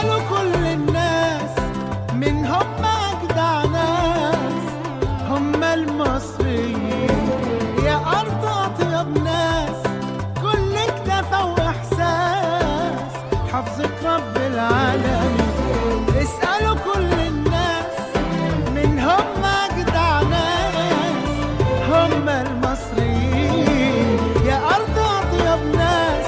اسألوا كل الناس من هم أجدع ناس، هم المصريين يا أرض أطيب ناس، كل كتافة وإحساس حفظك رب العالمين. اسألوا كل الناس من هم أجدع ناس، هم المصريين يا أرض أطيب ناس،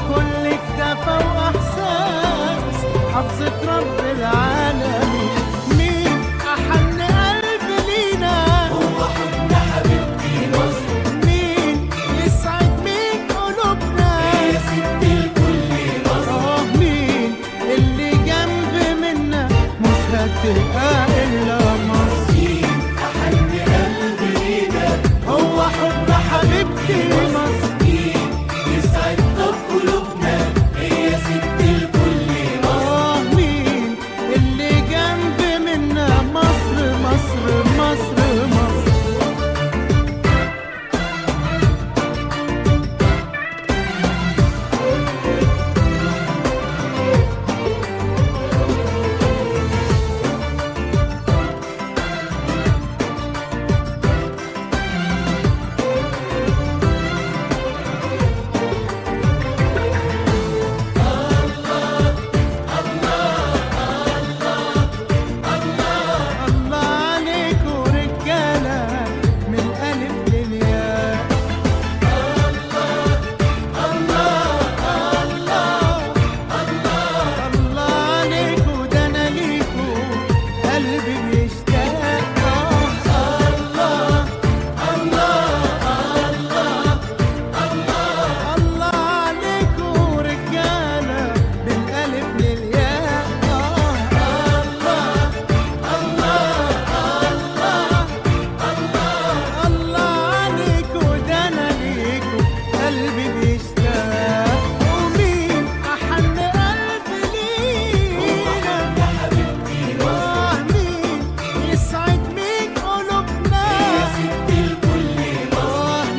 كل كتافة وإحساس حفظك رب العالمين. مين أحن قلب لينا هو حضن حبيبتي مصر، مين يسعد مين قلوبنا يا ست الكل مصر، مين اللي جنب منا مش هتلقى إلا مصر. مين أحن قلب لينا هو حضن حبيبتي مصر، مين يسعد طب قلوبنا هي ست الكل مصر، مين اللي جنب منا مصر مصر مصر مصر. الله عليكوا رجالة من الألف للياء. الله عليكوا ده أنا ليكوا قلبي بيشتاق. الله عليكوا رجالة من الألف للياء. الله عليكوا ده أنا ليكوا قلبي بيشتاق. ومين أحن قلب لينا مين يسعد مين قلوبنا يا ست الكل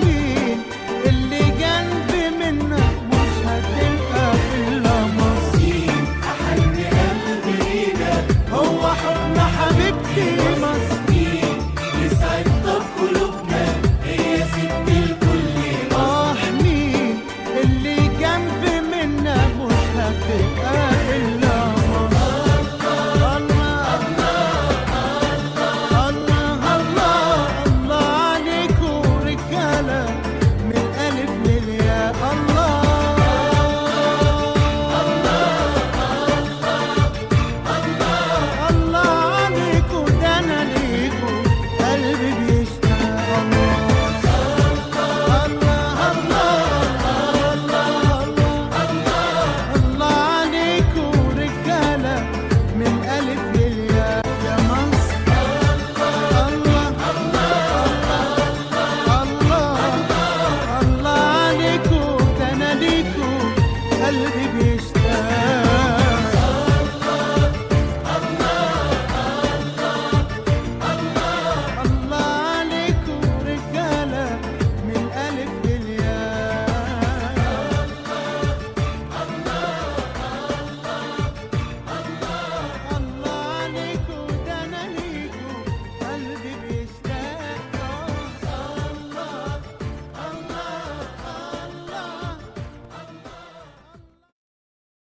مين اللي جنب منا مش هتلقى إلا مصر. مين أحن قلب لينا هو حضن حبيبتي مصر، مين يسعد طب قلوبنا هي ست الكل مين اللي جنب منا مش هتلقى